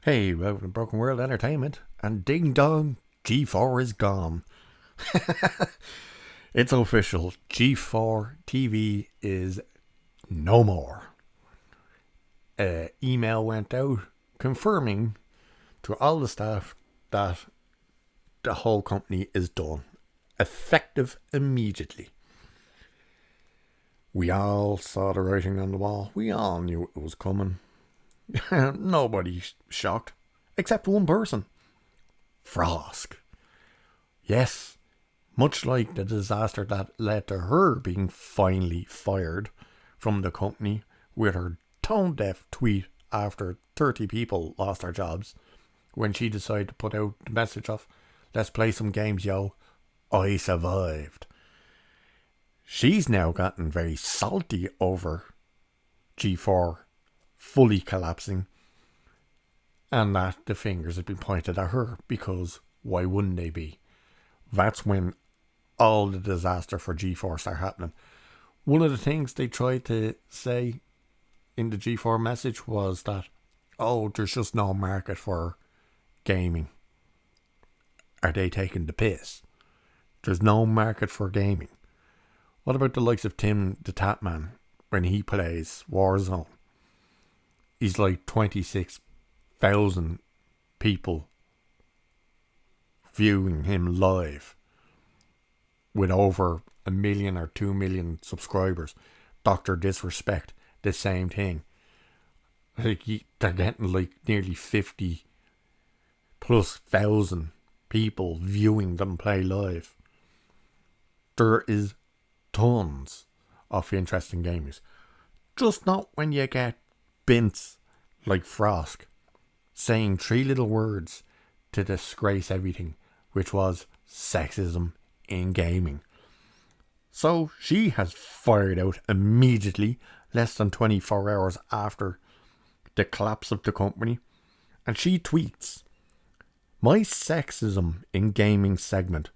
Hey, welcome to Broken World Entertainment. And ding dong, G4 is gone. It's official. G4 TV is no more. Email went out confirming to all the staff that the whole company is done. Effective immediately. We all saw the writing on the wall. We all knew it was coming. Nobody shocked, except one person. Frosk. Yes, much like the disaster that led to her being finally fired from the company with her tone deaf tweet after 30 people lost their jobs when she decided to put out the message of, "Let's play some games, yo. I survived." She's now gotten very salty over G4 fully collapsing and that the fingers have been pointed at her, because why wouldn't they be? That's when all the disaster for G4 start happening. One of the things they tried to say in the G4 message was that, oh, there's just no market for gaming. Are they taking the piss? There's no market for gaming. What about the likes of Tim the Tatman when he plays Warzone? He's like 26,000 people viewing him live with over 1 million or 2 million subscribers. Dr. Disrespect, the same thing. They're getting like nearly 50 plus thousand people viewing them play live. There is tons of interesting games. Just not when you get bints like Frosk saying 3 little words to disgrace everything, which was sexism in gaming. So she has fired out immediately, less than 24 hours after the collapse of the company, and she tweets, "My sexism in gaming segment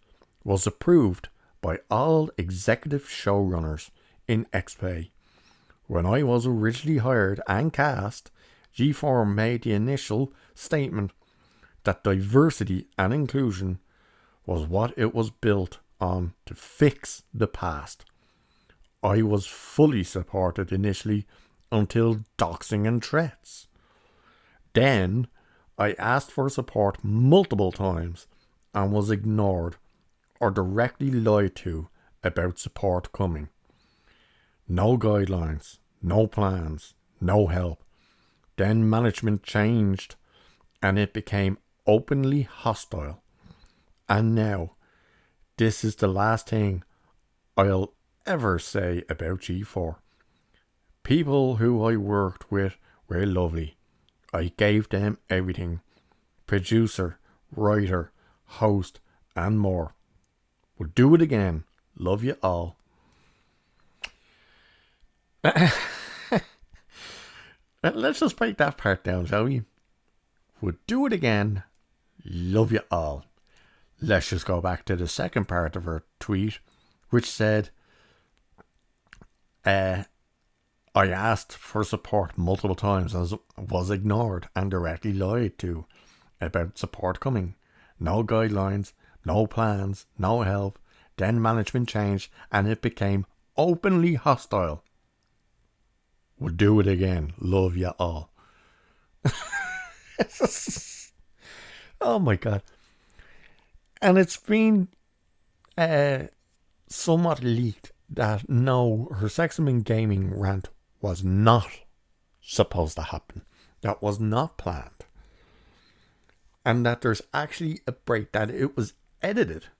was approved by all executive showrunners in XPlay. When I was originally hired and cast, G4 made the initial statement that diversity and inclusion was what it was built on to fix the past. I was fully supported initially until doxing and threats. Then I asked for support multiple times and was ignored or directly lied to about support coming. No guidelines, no plans, no help. Then management changed and it became openly hostile. And now, this is the last thing I'll ever say about G4. People who I worked with were lovely. I gave them everything. Producer, writer, host, and more. We'll do it again. Love you all." Let's just break that part down, shall we? We'll do it again. Love you all. Let's just go back to the second part of her tweet, which said, I asked for support multiple times and was ignored and directly lied to about support coming. No guidelines, no plans, no help. Then management changed and it became openly hostile. We'll do it again. Love you all. Oh my god. And it's been somewhat leaked that no, her sexism in gaming rant was not supposed to happen. That was not planned. And that there's actually a break, that it was edited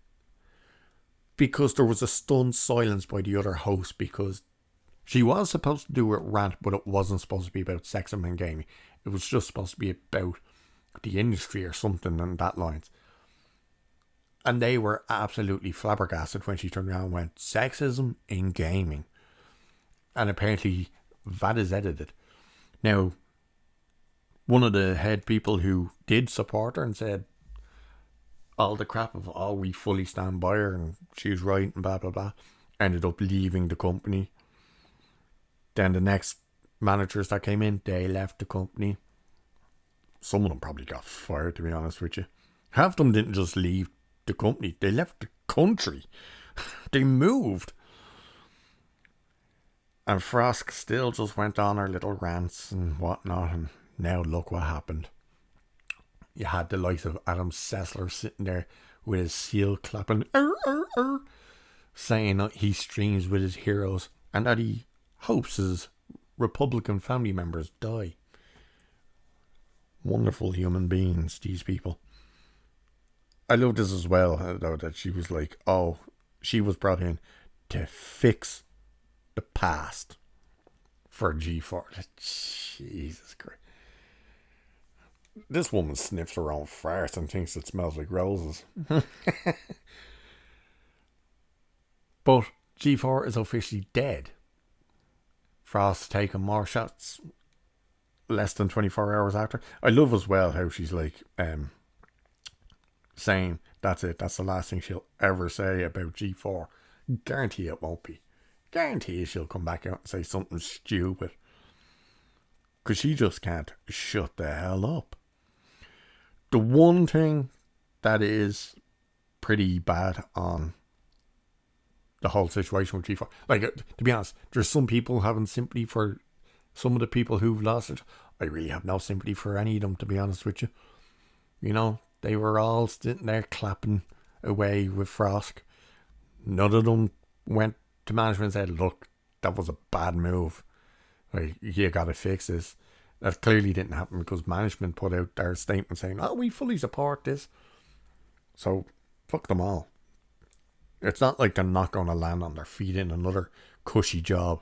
because there was a stunned silence by the other host, because she was supposed to do a rant, but it wasn't supposed to be about sexism in gaming. It was just supposed to be about the industry or something in that lines. And they were absolutely flabbergasted when she turned around and went, "Sexism in gaming." And apparently that is edited. Now, one of the head people who did support her and said all the crap of, "Oh, we fully stand by her and she was right and blah blah blah," ended up leaving the company. Then the next managers that came in, they left the company. some of them probably got fired, to be honest with you. Half of them didn't just leave the company, they left the country. They moved. And Frosk still just went on her little rants and whatnot, and now look what happened. You had the likes of Adam Sessler sitting there with his seal clapping, saying that he streams with his heroes and that he hopes his Republican family members die. Wonderful human beings, these people. I love this as well, though, that she was like, oh, she was brought in to fix the past for G4. Jesus Christ. This woman sniffs her own farts and thinks it smells like roses. But G4 is officially dead. Frost's taking more shots less than 24 hours after. I love as well how she's like saying that's it, that's the last thing she'll ever say about G4. Guarantee it won't be. Guarantee she'll come back out and say something stupid. Because she just can't shut the hell up. The one thing that is pretty bad on the whole situation with G4, like, to be honest, there's some people having sympathy for some of the people who've lost it. I really have no sympathy for any of them, to be honest with you. You know, they were all sitting there clapping away with Frosk. None of them went to management and said, look, that was a bad move. Like, you gotta fix this. That clearly didn't happen because management put out their statement saying, oh, we fully support this. So, fuck them all. It's not like they're not going to land on their feet in another cushy job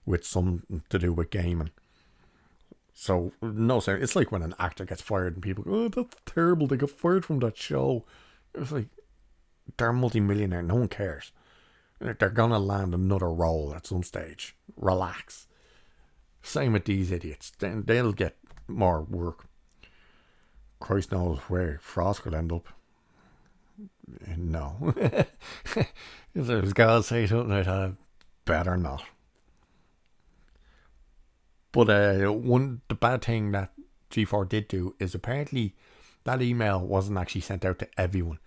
with something to do with gaming. So, no, sir. It's like when an actor gets fired and people go, oh, that's terrible. They got fired from that show. It's like, they're a multi-millionaire. No one cares. They're going to land another role at some stage. Relax. Same with these idiots. Then they'll get more work. Christ knows where Frost will end up. No. If I was going to say something like that, better not. But the bad thing that G4 did do is apparently that email wasn't actually sent out to everyone.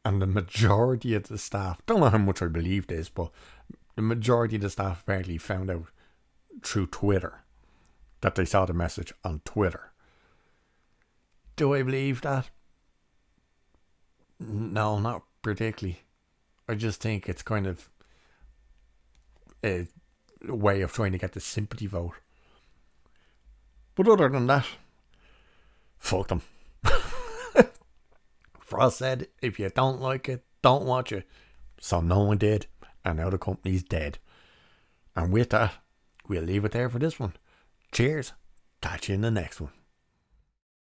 And the majority of the staff, don't know how much I believe this, but the majority of the staff apparently found out through Twitter that they saw the message on Twitter. Do I believe that? No, not particularly. I just think it's kind of a way of trying to get the sympathy vote. But other than that, fuck them. Frost said, if you don't like it, don't watch it. So no one did, and now the company's dead. And with that, we'll leave it there for this one. Cheers. Catch you in the next one.